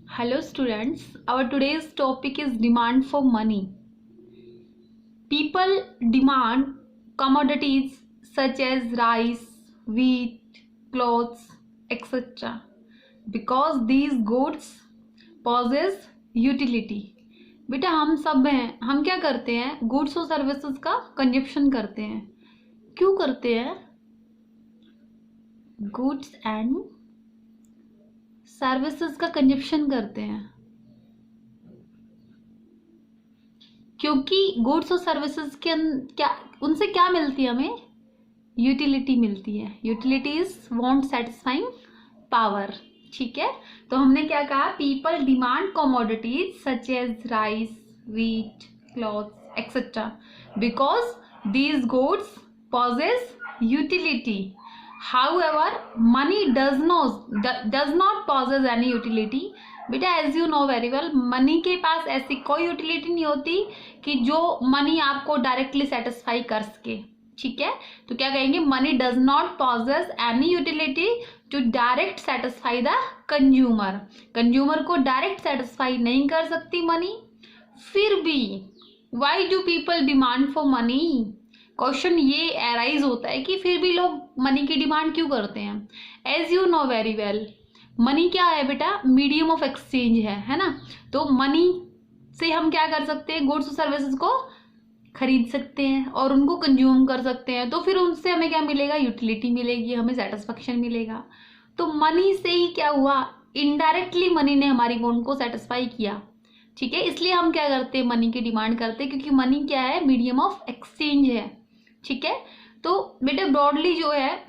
Hello students, our today's topic is demand for money. People demand commodities such as rice, wheat, clothes, etc. because these goods possess utility. बेटा हम सब हैं, हम क्या करते हैं? गुड्स और सर्विसेज का कंजप्शन करते हैं. क्यों करते हैं? गुड्स एंड सर्विसेज का कंजप्शन करते हैं क्योंकि गुड्स और सर्विसेज के क्या उनसे क्या मिलती है? हमें यूटिलिटी मिलती है. Utilities want satisfying power. ठीक है, तो हमने क्या कहा? People demand commodities such as rice, wheat, clothes etcetera because these goods possess utility. However, money does not possess any utility. बेटा as you know very well, money के पास ऐसी कोई यूटिलिटी नहीं होती कि जो मनी आपको डायरेक्टली सेटिस्फाई कर सके. ठीक है, तो क्या कहेंगे? Money does not possess any utility to direct satisfy the consumer. Consumer को डायरेक्ट सेटिस्फाई नहीं कर सकती मनी. फिर भी why do people demand for money? Question ये एराइज होता है कि फिर भी लोग मनी की डिमांड क्यों करते हैं. As you know very well, money क्या है बेटा? मीडियम ऑफ एक्सचेंज है ना. तो मनी से हम क्या कर सकते हैं? गुड्स और सर्विसेज को खरीद सकते हैं और उनको कंज्यूम कर सकते हैं. तो फिर उनसे हमें क्या मिलेगा? यूटिलिटी मिलेगी, हमें सेटिस्फेक्शन मिलेगा. तो मनी से ही क्या हुआ? इनडायरेक्टली मनी ने हमारी वांट को सेटिस्फाई किया. ठीक है, इसलिए हम क्या करते हैं? मनी की डिमांड करते हैं क्योंकि मनी क्या है? मीडियम ऑफ एक्सचेंज है. ठीक है, तो बेटे ब्रॉडली जो है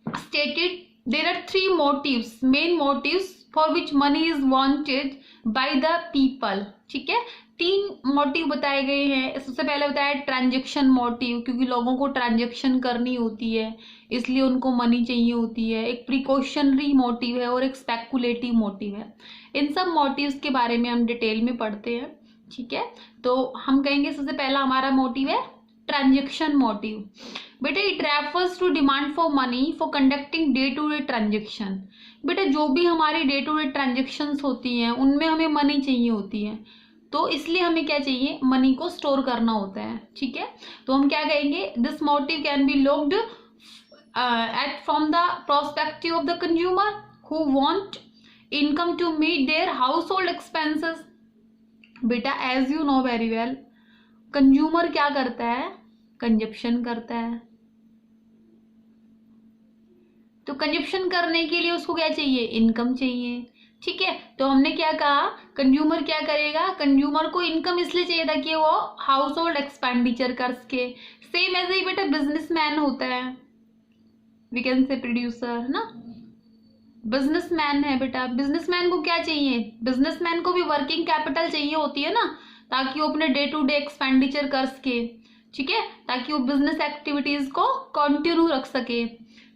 stated there are 3 motives, main motives for which money is wanted by the people. ठीक है, 3 मोटिव बताए गए हैं. सबसे पहले बताया ट्रांजैक्शन मोटिव, क्योंकि लोगों को ट्रांजैक्शन करनी होती है इसलिए उनको मनी चाहिए होती है. एक प्रिकॉशनरी मोटिव है और एक स्पेकुलेटिव मोटिव है. इन सब मोटिव्स के बारे में हम डिटेल में पढ़ते हैं. ठीक है, तो हम कहेंगे सबसे पहला हमारा मोटिव है ट्रांजैक्शन मोटिव. बेटा it refers to demand for money for conducting day to day transaction. बेटा जो भी हमारी डे टू डे ट्रांजैक्शंस होती हैं उनमें हमें मनी चाहिए होती है, तो इसलिए हमें क्या चाहिए? मनी को स्टोर करना होता है. ठीक है, तो हम क्या कहेंगे? This motive can be looked at from the prospective of the consumer who want income to meet their household expenses. बेटा as you know very well, consumer क्या करता है? कंजप्शन करता है. तो कंजप्शन करने के लिए उसको क्या चाहिए? इनकम चाहिए. ठीक है, तो हमने क्या कहा? कंज्यूमर क्या करेगा? कंज्यूमर को इनकम इसलिए चाहिए था कि वो हाउस होल्ड एक्सपेंडिचर कर सके. सेम ऐसे ही बेटा बिजनेसमैन होता है, वी कैन से प्रोड्यूसर है ना. बिजनेसमैन है बेटा, बिजनेसमैन को क्या चाहिए? बिजनेसमैन को भी वर्किंग कैपिटल चाहिए होती है ना, ताकि वो अपने डे टू डे एक्सपेंडिचर कर सके. ठीक है, ताकि वो बिजनेस एक्टिविटीज को कंटिन्यू रख सके.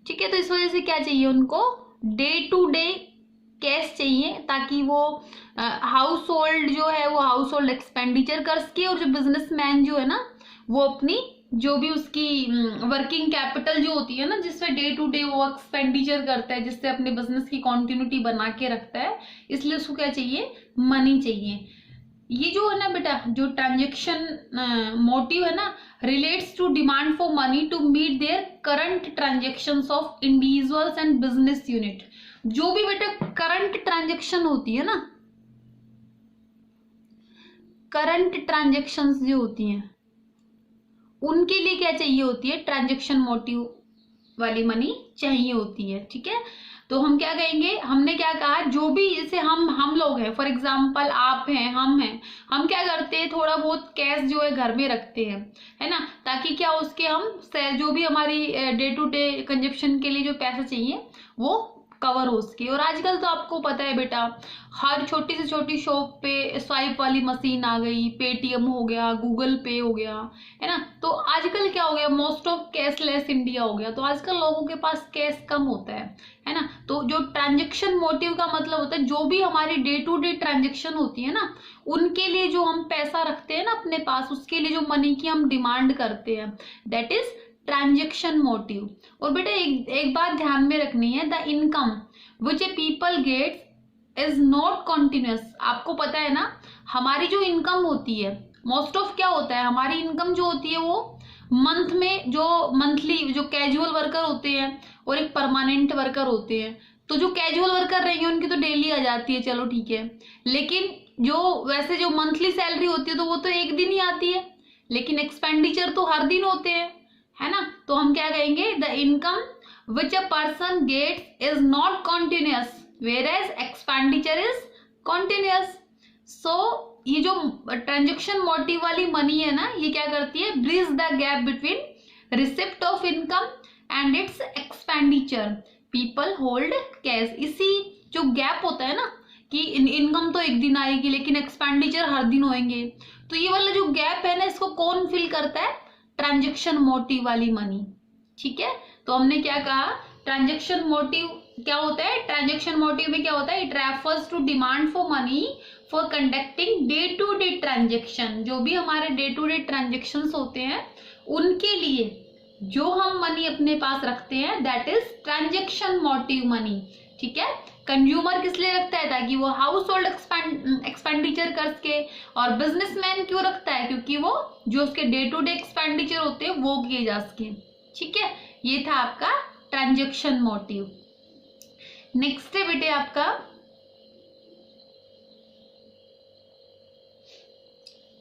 ठीक है, तो इस वजह से क्या चाहिए उनको? डे टू डे कैश चाहिए ताकि वो हाउस होल्ड जो है वो हाउस होल्ड एक्सपेंडिचर कर सके. और जो बिजनेसमैन जो है ना वो अपनी जो भी उसकी वर्किंग कैपिटल जो होती है ना, जिससे डे टू डे वो एक्सपेंडिचर करता है, जिससे अपने बिजनेस की कॉन्टिन्यूटी बना के रखता है, इसलिए उसको क्या चाहिए? मनी चाहिए. ये जो है ना बेटा, जो ट्रांजैक्शन मोटिव है ना, relates to demand for money to meet their current transactions of individuals and business unit. जो भी बेटा करंट ट्रांजैक्शन होती है ना, करंट ट्रांजैक्शंस जो होती हैं उनके लिए क्या चाहिए होती है? ट्रांजैक्शन मोटिव वाली मनी चाहिए होती है. ठीक है, तो हम क्या कहेंगे? हमने क्या कहा? जो भी जैसे हम लोग हैं, फॉर एग्जांपल आप हैं, हम हैं, हम क्या करते हैं? थोड़ा बहुत कैश जो है घर में रखते हैं, है ना, ताकि क्या उसके हम जो भी हमारी डे टू डे कंजप्शन के लिए जो पैसा चाहिए वो कवर हो सके. और आजकल तो आपको पता है बेटा, हर छोटी से छोटी शॉप पे स्वाइप वाली मशीन आ गई, पेटीएम हो गया, गूगल पे हो गया, है ना. तो आजकल क्या हो गया? मोस्ट ऑफ कैशलेस इंडिया हो गया. तो आजकल लोगों के पास कैश कम होता है ना. तो जो ट्रांजैक्शन मोटिव का मतलब होता है, जो भी हमारी डे टू डे ट्रांजैक्शन होती है ना, उनके लिए जो हम पैसा रखते हैं ना अपने पास, उसके लिए जो मनी की हम डिमांड करते हैं, दैट इज ट्रांजैक्शन मोटिव. और बेटा एक बात ध्यान में रखनी है, the income which a people gets is not continuous. आपको पता है ना, हमारी जो इनकम होती है, मोस्ट ऑफ क्या होता है, हमारी इनकम जो होती है वो मंथ में, जो मंथली जो कैजुअल वर्कर होते हैं और एक परमानेंट वर्कर होते हैं, तो जो कैजुअल वर्कर रहेंगे उनकी तो डेली आ जाती है, चलो ठीक है, लेकिन जो वैसे जो मंथली सैलरी होती है तो वो तो एक दिन ही आती है, लेकिन एक्सपेंडिचर तो हर दिन होते हैं, है ना। तो हम क्या कहेंगे, the income which a person gets is not continuous whereas expenditure is continuous. So ये जो ट्रांजेक्शन मोटिव वाली मनी है ना, ये क्या करती है, bridge the gap between receipt of income and it's expenditure. People hold cash. इसी जो गैप होता है ना कि इनकम तो एक दिन आएगी लेकिन एक्सपेंडिचर हर दिन होंगे, तो ये वाला जो गैप है ना, इसको कौन फिल करता है, ट्रांजेक्शन मोटिव वाली मनी। ठीक है, तो हमने क्या कहा, ट्रांजेक्शन मोटिव क्या होता है, ट्रांजेक्शन मोटिव में क्या होता है, it refers to demand for money for conducting day to day transaction. जो भी हमारे डे टू डे ट्रांजेक्शन होते हैं उनके लिए जो हम मनी अपने पास रखते हैं, that is transaction motive money. ठीक है, कंज्यूमर किस लिए रखता है, ताकि वो हाउस होल्ड एक्सपेंडिचर कर सके, और बिजनेसमैन क्यों रखता है, क्योंकि वो जो उसके डे टू डे एक्सपेंडिचर होते हैं वो किए जा सके। ठीक है, ये था आपका ट्रांजेक्शन मोटिव। नेक्स्ट है बेटे आपका,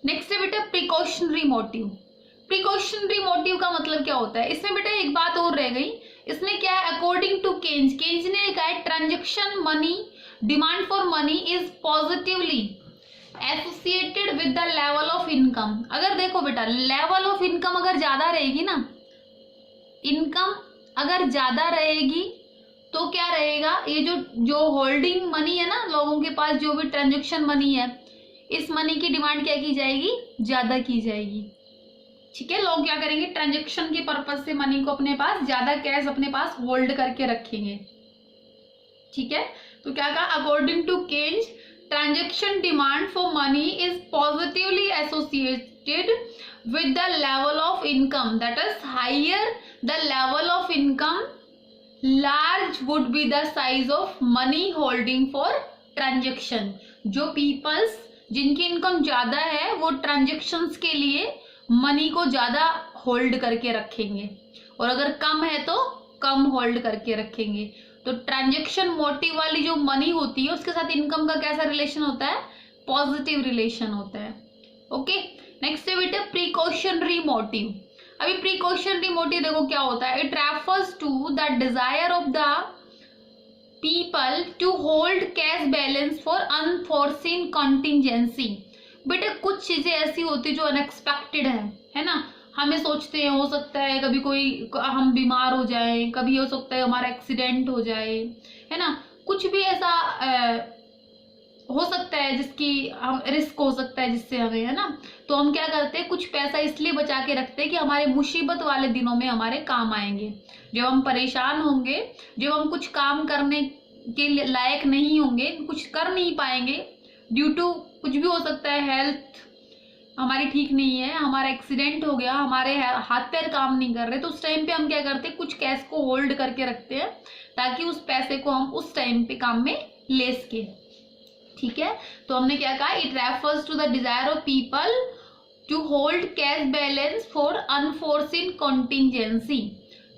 नेक्स्ट है बेटा प्रिकॉशनरी मोटिव। प्रिकॉशनरी मोटिव का मतलब क्या होता है, इसमें बेटा एक बात और रह गई, इसमें क्या है, अकॉर्डिंग टू केन्ज, केन्ज ने लिखा है transaction money demand for money is positively associated with the level of income. अगर देखो बेटा, लेवल ऑफ इनकम अगर ज्यादा रहेगी ना, इनकम अगर ज्यादा रहेगी तो क्या रहेगा, ये जो होल्डिंग मनी है ना, लोगों के पास जो भी ट्रांजेक्शन मनी है, इस मनी की डिमांड क्या की जाएगी, ज्यादा की जाएगी। ठीक है, लोग क्या करेंगे, ट्रांजेक्शन के पर्पज से मनी को अपने पास ज्यादा कैश अपने पास होल्ड करके रखेंगे। ठीक है, तो क्या कहा, according to Keynes transaction demand for money is positively associated with the level of income, that is higher the level of income large would be the size of money holding for transaction. जो peoples जिनकी इनकम ज्यादा है वो transactions के लिए money को ज्यादा होल्ड करके रखेंगे, और अगर कम है तो कम होल्ड करके रखेंगे। तो ट्रांजेक्शन मोटिव वाली जो मनी होती है उसके साथ इनकम का कैसा रिलेशन होता है, पॉजिटिव रिलेशन होता है। ओके, नेक्स्ट है बेटा प्रिकॉशनरी मोटिव। अभी प्रिकॉशनरी मोटिव देखो क्या होता है, it refers to the desire of the people to hold cash balance for unforeseen contingency. बेटा कुछ चीजें ऐसी होती है जो अनएक्सपेक्टेड है ना, हमें सोचते हैं हो सकता है कभी कोई हम बीमार हो जाए, कभी हो सकता है हमारा एक्सीडेंट हो जाए, है ना, कुछ भी ऐसा हो सकता है जिसकी हम रिस्क हो सकता है जिससे हमें, है ना, तो हम क्या करते हैं, कुछ पैसा इसलिए बचा के रखते हैं कि हमारे मुसीबत वाले दिनों में हमारे काम आएंगे, जब हम परेशान होंगे, जब हम कुछ काम करने के लायक नहीं होंगे, कुछ कर नहीं पाएंगे ड्यू टू कुछ भी हो सकता है, हेल्थ हमारी ठीक नहीं है, हमारा एक्सीडेंट हो गया, हमारे हाथ पैर काम नहीं कर रहे, तो उस टाइम पे हम क्या करते हैं, कुछ कैश को होल्ड करके रखते हैं ताकि उस पैसे को हम उस टाइम पे काम में ले सके। ठीक है, तो हमने क्या कहा, it refers to the desire of people to hold cash balance for unforeseen contingency.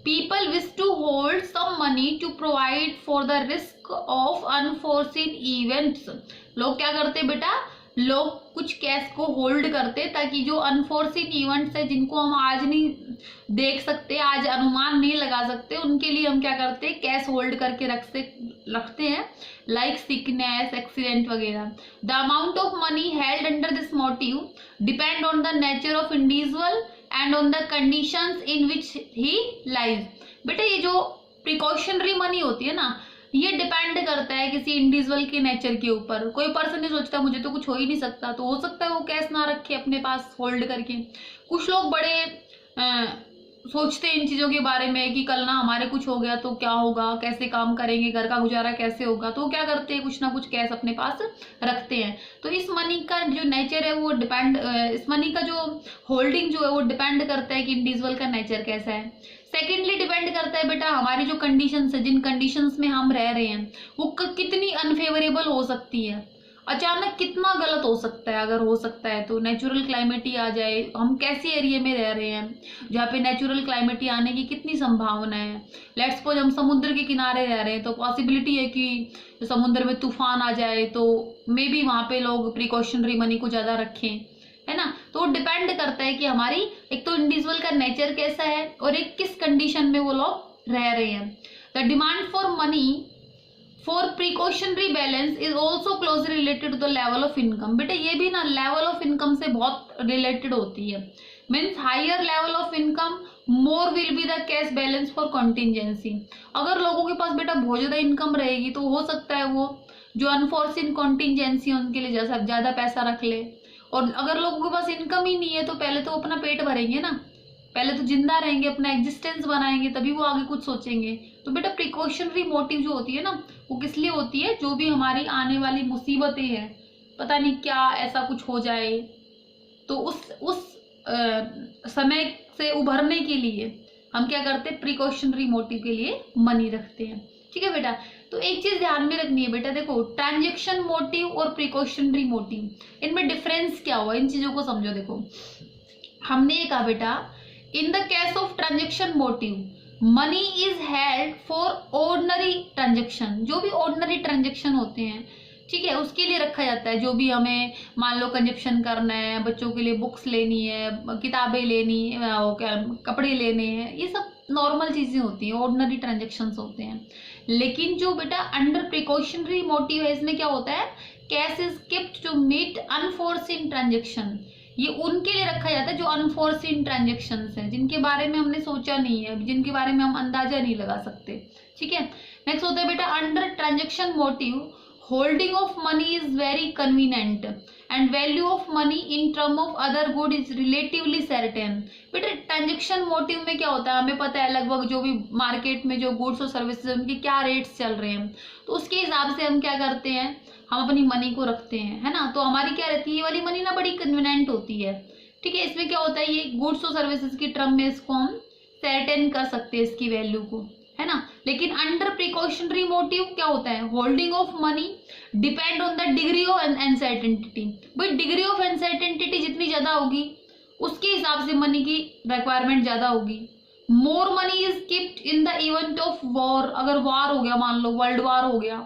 People wish to hold some money to provide for the risk of unforeseen events. लोग क्या करते हैं बेटा, लोग कुछ कैश को होल्ड करते ताकि जो अनफोर्सीन इवेंट्स है जिनको हम आज नहीं देख सकते, आज अनुमान नहीं लगा सकते, उनके लिए हम क्या करते हैं, कैश होल्ड करके रखते हैं, लाइक सिकनेस, एक्सीडेंट वगैरह। The amount of money held under this motive depend on the nature of individual and on the conditions in which he live. बेटा ये जो प्रिकॉशनरी मनी होती है ना, ये डिपेंड करता है किसी इंडिविजुअल के नेचर के ऊपर। कोई पर्सन नहीं सोचता मुझे तो कुछ हो ही नहीं सकता, तो हो सकता है वो कैश ना रखे अपने पास होल्ड करके। कुछ लोग बड़े सोचते हैं इन चीजों के बारे में कि कल ना हमारे कुछ हो गया तो क्या होगा, कैसे काम करेंगे, घर का गुजारा कैसे होगा, तो क्या करते हैं, कुछ ना कुछ कैश अपने पास रखते हैं। तो इस मनी का जो नेचर है वो इस मनी का जो होल्डिंग जो है वो डिपेंड करता है कि इंडिविजुअल का नेचर कैसा है। सेकेंडली डिपेंड करता है बेटा हमारी जो कंडीशंस है, जिन कंडीशंस में हम रह रहे हैं वो कितनी अनफेवरेबल हो सकती है, अचानक कितना गलत हो सकता है। अगर हो सकता है तो नेचुरल क्लाइमेट ही आ जाए, हम कैसे एरिया में रह रहे हैं जहाँ पे नेचुरल क्लाइमेट ही आने की कितनी संभावना है। लेट्स सपोज हम समुद्र के किनारे रह रहे हैं तो पॉसिबिलिटी है कि समुद्र में तूफान आ जाए, तो मे बी वहाँ पे लोग प्रिकॉशनरी मनी को ज़्यादा रखें, है ना। तो डिपेंड करता है कि हमारी एक तो इंडिविजुअल का नेचर कैसा है और एक किस कंडीशन में वो लोग रह रहे हैं। The demand for money for precautionary balance is also closely related to the level of income. बेटा ये भी ना लेवल ऑफ इनकम से बहुत रिलेटेड होती है। Means higher level of income more will be the cash balance for contingency. अगर लोगों के पास बेटा बहुत ज्यादा इनकम रहेगी तो हो सकता है वो जो अनफॉर्सिन कॉन्टिजेंसी उनके लिए ज्यादा पैसा रख ले। और अगर लोगों के पास इनकम ही नहीं है तो पहले तो अपना पेट भरेंगे ना, पहले तो जिंदा रहेंगे, अपना एग्जिस्टेंस बनाएंगे, तभी वो आगे कुछ सोचेंगे। तो बेटा प्रिकॉशनरी मोटिव जो होती है ना वो किस लिए होती है, जो भी हमारी आने वाली मुसीबतें हैं, पता नहीं क्या ऐसा कुछ हो जाए तो उस समय से उभरने के लिए हम क्या करते हैं, प्रिकॉशनरी मोटिव के लिए मनी रखते हैं। ठीक है बेटा। तो एक चीज ध्यान में रखनी है बेटा, देखो ट्रांजैक्शन मोटिव और प्रिकॉशनरी मोटिव इनमें डिफरेंस क्या हुआ, इन चीजों को समझो। देखो हमने ये कहा बेटा in the case of transaction motive money is held for ordinary transaction. जो भी ऑर्डिनरी ट्रांजैक्शन होते हैं, ठीक है, उसके लिए रखा जाता है। जो भी हमें मान लो कंजप्शन करना है, बच्चों के लिए बुक्स लेनी है, किताबें लेनी है, कपड़े लेने हैं, ये सब नॉर्मल चीजें होती हैं, ऑर्डिनरी ट्रांजैक्शंस होते हैं। लेकिन जो बेटा अंडर प्रिकॉशनरी मोटिव है, इसमें क्या होता है, cash is kept to meet unforeseen transaction. ये उनके लिए रखा जाता है जो अनफोर्सिन ट्रांजैक्शंस हैं, जिनके बारे में हमने सोचा नहीं है, जिनके बारे में हम अंदाजा नहीं लगा सकते। ठीक है। नेक्स्ट होता है बेटा under transaction motive holding of money is very convenient and value of money in term of other good is relatively certain. बेटा ट्रांजैक्शन मोटिव में क्या होता है, हमें पता है लगभग जो भी मार्केट में जो गुड्स और सर्विसेज उनके क्या रेट्स चल रहे हैं, तो उसके हिसाब से हम क्या करते हैं, हम अपनी मनी को रखते हैं, है ना। तो हमारी क्या रहती है, ये वाली मनी ना बड़ी कन्वीनियंट होती है। ठीक है। इसमें क्या होता है, ये गुड्स और सर्विसेज की टर्म में इसको हम सर्टेन कर सकते हैं, इसकी वैल्यू को, है ना। लेकिन अंडर प्रिकॉशनरी मोटिव क्या होता है, holding of money depend on the degree of uncertainty. भाई डिग्री ऑफ अनसर्टेनिटी जितनी ज्यादा होगी उसके हिसाब से मनी की रिक्वायरमेंट ज्यादा होगी। More money is kept in the event of war. अगर वॉर हो गया, मान लो वर्ल्ड वॉर हो गया,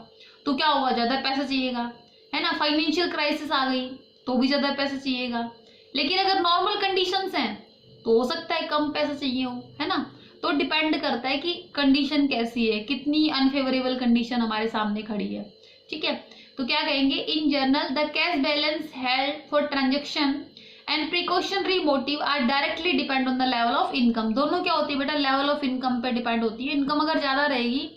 तो क्या होगा, ज्यादा पैसा चाहिएगा, है ना। फाइनेंशियल क्राइसिस आ गई तो भी ज्यादा पैसा चाहिएगा। लेकिन अगर नॉर्मल कंडीशंस हैं तो हो सकता है कम पैसा चाहिए हो, है ना। तो डिपेंड करता है कि कंडीशन कैसी है, कितनी अनफेवरेबल कंडीशन हमारे सामने खड़ी है। ठीक है। तो क्या कहेंगे, in general the cash balance held for transaction and precautionary motive are directly depend on the level of income. दोनों क्या होती है बेटा, लेवल ऑफ इनकम पे डिपेंड होती है। इनकम अगर ज्यादा रहेगी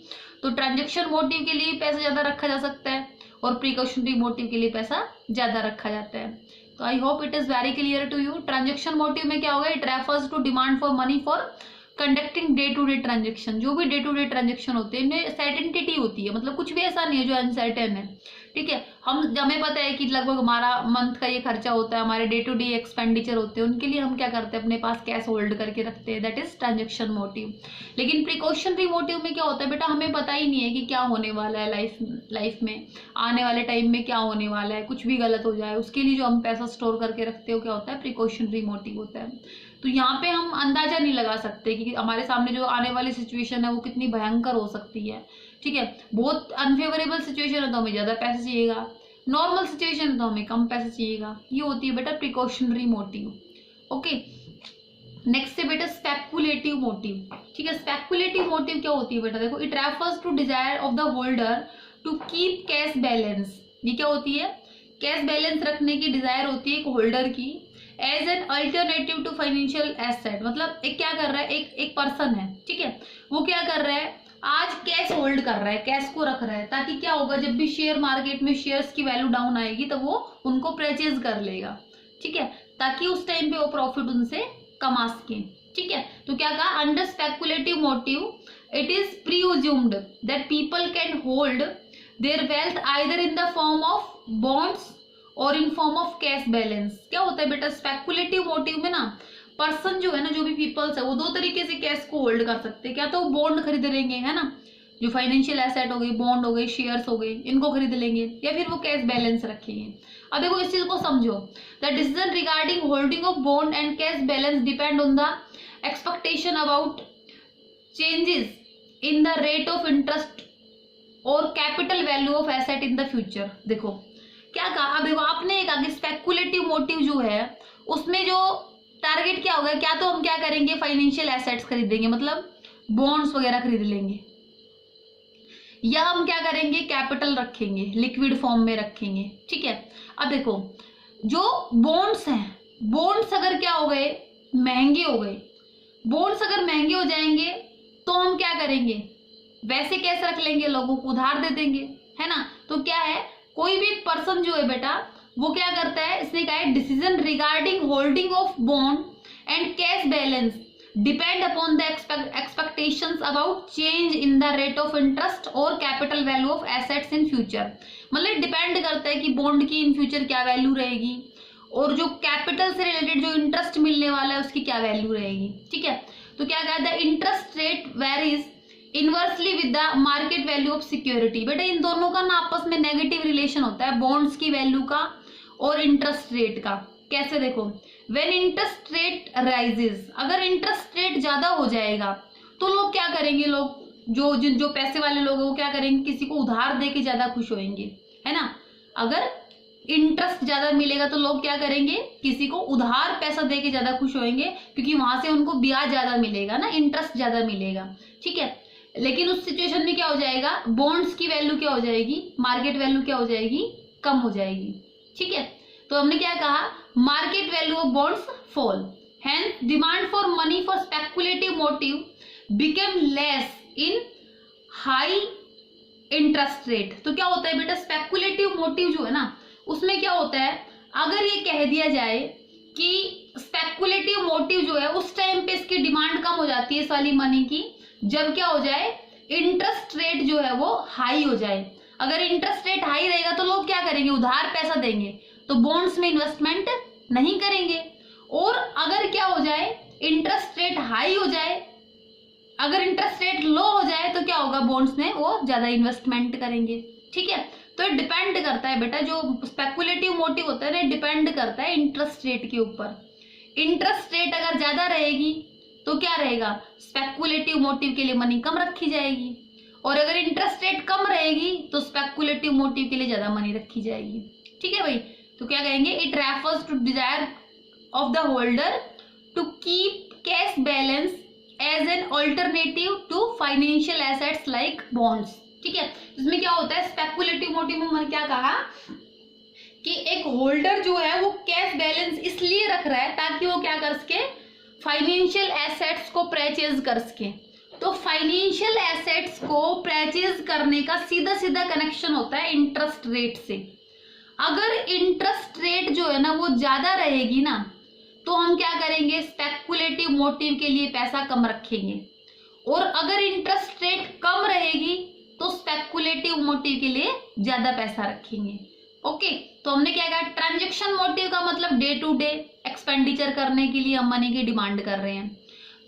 तो ट्रांजैक्शन मोटिव के लिए पैसा ज्यादा रखा जा सकता है और प्रिकॉशनरी मोटिव के लिए पैसा ज्यादा रखा जाता है। तो I hope it is very clear to you. Transaction motive में क्या होगा, it refers to demand for money for conducting day to day transaction. जो भी डे टू डे ट्रांजेक्शन होते हैं इनमें सर्टेनिटी होती है, मतलब कुछ भी ऐसा नहीं है जो अनसर्टेन है। ठीक है। हमें पता है कि लगभग हमारा मंथ का ये खर्चा होता है, हमारे डे टू डे एक्सपेंडिचर होते हैं, उनके लिए हम क्या करते हैं, अपने पास कैश होल्ड करके रखते हैं, दैट इज ट्रांजेक्शन मोटिव। लेकिन प्रिकॉशनरी मोटिव में क्या होता है बेटा, हमें पता ही नहीं है कि क्या होने वाला है लाइफ में, आने वाले टाइम में क्या होने वाला है, कुछ भी गलत हो जाए, उसके लिए जो हम पैसा स्टोर करके रखते हो क्या होता है, प्रिकॉशनरी मोटिव होता है। तो यहाँ पे हम अंदाजा नहीं लगा सकते कि हमारे सामने जो आने वाली सिचुएशन है वो कितनी भयंकर हो सकती है। ठीक है। बहुत अनफेवरेबल सिचुएशन है तो हमें ज्यादा पैसा चाहिएगा, नॉर्मल सिचुएशन है तो हमें कम पैसा चाहिएगा। ये होती है बेटा प्रिकॉशनरी मोटिव। ओके। नेक्स्ट है बेटा स्पेकुलेटिव मोटिव। ठीक है। स्पेकुलेटिव मोटिव क्या होती है बेटा, देखो it refers to desire of the holder to keep cash balance. ये क्या होती है, कैश बैलेंस रखने की डिजायर होती है एक होल्डर की as an alternative to financial asset. मतलब एक क्या कर रहा है, एक पर्सन है, ठीक है, वो क्या कर रहा है, आज कैश होल्ड कर रहा है, कैश को रख रहा है, ताकि क्या होगा, जब भी शेयर मार्केट में शेयर्स की वैल्यू डाउन आएगी तो वो उनको परचेज कर लेगा। ठीक है। ताकि उस टाइम पे वो प्रॉफिट उनसे कमा सके। ठीक है। तो क्या कहा, under speculative motive it is presumed that people can hold their wealth either in the form of bonds और in form of cash balance. क्या होता है बेटा, स्पेकुलेटिव मोटिव में ना पर्सन जो है ना, जो भी पीपल्स है, वो दो तरीके से कैश को होल्ड कर सकते हैं। क्या तो बॉन्ड खरीद लेंगे, है ना, जो फाइनेंशियल एसेट हो गई, बॉन्ड हो गई, शेयर्स हो गए, इनको खरीद लेंगे, या फिर वो कैश बैलेंस रखेंगे। अब देखो इस चीज को समझो, the decision regarding holding of bond and cash balance depend on the expectation about changes in the rate of interest और capital value of asset in the future. देखो क्या कहा, अब देखो आपने एक आगे स्पेकुलेटिव मोटिव जो है उसमें जो टारगेट क्या होगा, क्या तो हम क्या करेंगे, फाइनेंशियल एसेट्स खरीदेंगे, मतलब बॉन्ड्स वगैरह खरीद लेंगे, या हम क्या करेंगे, कैपिटल रखेंगे, लिक्विड फॉर्म में रखेंगे, ठीक है। अब देखो जो बॉन्ड्स हैं, बॉन्ड्स अगर क्या हो गए, महंगे हो गए, बॉन्ड्स अगर महंगे हो जाएंगे तो हम क्या करेंगे, वैसे कैसे रख लेंगे, लोगों को उधार दे देंगे, है ना। तो क्या है, कोई भी पर्सन जो है बेटा वो क्या करता है, इसने कहा है decision regarding holding of bond and cash balance depend upon the expectations about change in the rate of interest और capital value of assets in future. मतलब डिपेंड करता है कि बॉन्ड की इन फ्यूचर क्या वैल्यू रहेगी, और जो कैपिटल से रिलेटेड जो इंटरेस्ट मिलने वाला है उसकी क्या वैल्यू रहेगी, ठीक है। तो क्या कहा, the interest rate varies inversely with the market value of security. बेटा इन दोनों का ना आपस में नेगेटिव रिलेशन होता है, बॉन्ड्स की वैल्यू का और इंटरेस्ट रेट का। कैसे, देखो व्हेन इंटरेस्ट रेट राइजेस, अगर इंटरेस्ट रेट ज्यादा हो जाएगा तो लोग क्या करेंगे, लोग जो पैसे वाले लोग हैं वो क्या करेंगे, किसी को उधार दे के ज्यादा खुश होंगे, है ना। अगर इंटरेस्ट ज्यादा मिलेगा तो लोग क्या करेंगे, किसी को उधार पैसा दे के ज्यादा खुश होंगे, क्योंकि वहां से उनको ब्याज ज्यादा मिलेगा ना, इंटरेस्ट ज्यादा मिलेगा, ठीक है। लेकिन उस सिचुएशन में क्या हो जाएगा, बॉन्ड्स की वैल्यू क्या हो जाएगी, मार्केट वैल्यू क्या हो जाएगी, कम हो जाएगी, ठीक है। तो हमने क्या कहा, market value of bonds fall, hence demand for money for speculative motive become less in high interest rate. तो क्या होता है बेटा, स्पेकुलेटिव मोटिव जो है ना उसमें क्या होता है, अगर ये कह दिया जाए कि स्पेकुलेटिव मोटिव जो है उस टाइम पे इसकी डिमांड कम हो जाती है इस वाली मनी की, जब क्या हो जाए, इंटरेस्ट रेट जो है वो हाई हो जाए। अगर इंटरेस्ट रेट हाई रहेगा तो लोग क्या करेंगे, उधार पैसा देंगे, तो बॉन्ड्स में इन्वेस्टमेंट नहीं करेंगे। और अगर क्या हो जाए, इंटरेस्ट रेट हाई हो जाए, अगर इंटरेस्ट रेट लो हो जाए तो क्या होगा, बॉन्ड्स में वो ज्यादा इन्वेस्टमेंट करेंगे, ठीक है। तो डिपेंड करता है बेटा, जो स्पेकुलेटिव मोटिव होता है ना, डिपेंड करता है इंटरेस्ट रेट के ऊपर। इंटरेस्ट रेट अगर ज्यादा रहेगी तो क्या रहेगा, स्पेकुलेटिव मोटिव के लिए मनी कम रखी जाएगी, और अगर इंटरेस्ट रेट कम रहेगी तो स्पेकुलेटिव मोटिव के लिए ज्यादा मनी रखी जाएगी, ठीक है भाई। तो क्या कहेंगे, it refers to desire of the holder to keep cash balance as an alternative to financial assets like bonds, ठीक है। इसमें क्या होता है, स्पेकुलेटिव मोटिव में मैंने क्या कहा कि एक होल्डर जो है वो कैश बैलेंस इसलिए रख रहा है ताकि वो क्या कर सके, फाइनेंशियल एसेट्स को परचेज कर सके। तो फाइनेंशियल एसेट्स को परचेज करने का सीधा सीधा कनेक्शन होता है इंटरेस्ट रेट से। अगर इंटरेस्ट रेट जो है ना वो ज्यादा रहेगी ना, तो हम क्या करेंगे, स्पेकुलेटिव मोटिव के लिए पैसा कम रखेंगे, और अगर इंटरेस्ट रेट कम रहेगी तो स्पेकुलेटिव मोटिव के लिए ज्यादा पैसा रखेंगे। ओके, तो हमने क्या कहा, ट्रांजैक्शन मोटिव का मतलब डे टू डे एक्सपेंडिचर करने के लिए हम मनी की डिमांड कर रहे हैं।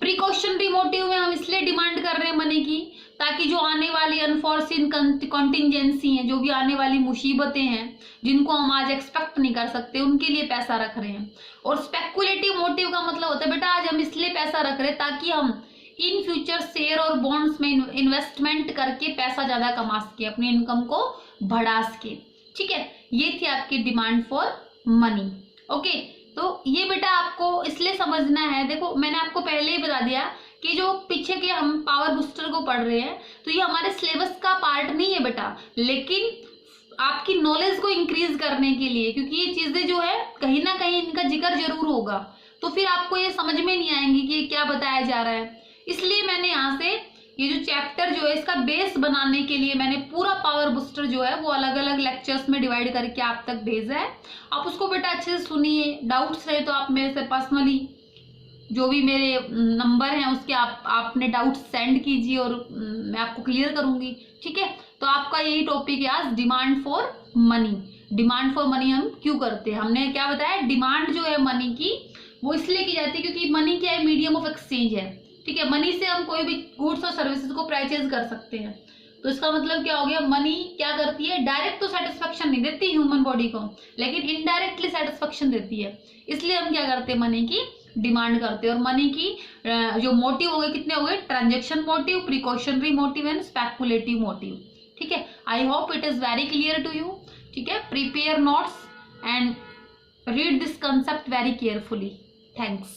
प्रिकॉशनरी मोटिव में हम इसलिए डिमांड कर रहे हैं मनी की, ताकि जो आने वाली अनफॉर्सिन कॉन्टिंजेंसी है, जो भी आने वाली मुसीबतें हैं जिनको हम आज एक्सपेक्ट नहीं कर सकते, उनके लिए पैसा रख रहे हैं। और स्पेकुलेटिव मोटिव का मतलब होता है बेटा, आज हम इसलिए पैसा रख रहे हैं ताकि हम इन फ्यूचर शेयर और बॉन्ड्स में इन्वेस्टमेंट करके पैसा ज्यादा कमा सके, अपनी इनकम को बढ़ा सके, ठीक है। ये थी आपकी डिमांड फॉर मनी। ओके, तो ये बेटा आपको इसलिए समझना है, देखो मैंने आपको पहले ही बता दिया कि जो पीछे के हम पावर बूस्टर को पढ़ रहे हैं तो ये हमारे सिलेबस का पार्ट नहीं है बेटा, लेकिन आपकी नॉलेज को इंक्रीज करने के लिए, क्योंकि ये चीजें जो है कहीं ना कहीं इनका जिक्र जरूर होगा, तो फिर आपको ये समझ में नहीं आएंगी कि ये क्या बताया जा रहा है। इसलिए मैंने यहाँ से ये जो चैप्टर जो है इसका बेस बनाने के लिए मैंने पूरा पावर बूस्टर जो है वो अलग अलग लेक्चर्स में डिवाइड करके आप तक भेजा है। आप उसको बेटा अच्छे से सुनिए, डाउट्स रहे तो आप मेरे से पर्सनली जो भी मेरे नंबर हैं उसके आपने डाउट्स सेंड कीजिए और मैं आपको क्लियर करूंगी, ठीक है। तो आपका यही टॉपिक है आज, demand for money. Demand for money हम क्यों करते हैं, हमने क्या बताया, डिमांड जो है मनी की वो इसलिए की जाती है क्योंकि मनी क्या है, मीडियम ऑफ एक्सचेंज है, ठीक है। मनी से हम कोई भी गुड्स और सर्विसेज को परचेज कर सकते हैं। तो इसका मतलब क्या हो गया, मनी क्या करती है, डायरेक्ट तो सेटिस्फेक्शन नहीं देती ह्यूमन बॉडी को, लेकिन इनडायरेक्टली सेटिस्फेक्शन देती है। इसलिए हम क्या करते हैं, मनी की डिमांड करते हैं। और मनी की जो मोटिव हो गए कितने हो गए, transaction motive, precautionary motive and speculative motive, ठीक है। I hope it is very clear to you, ठीक है। Prepare notes and read this concept very carefully. Thanks.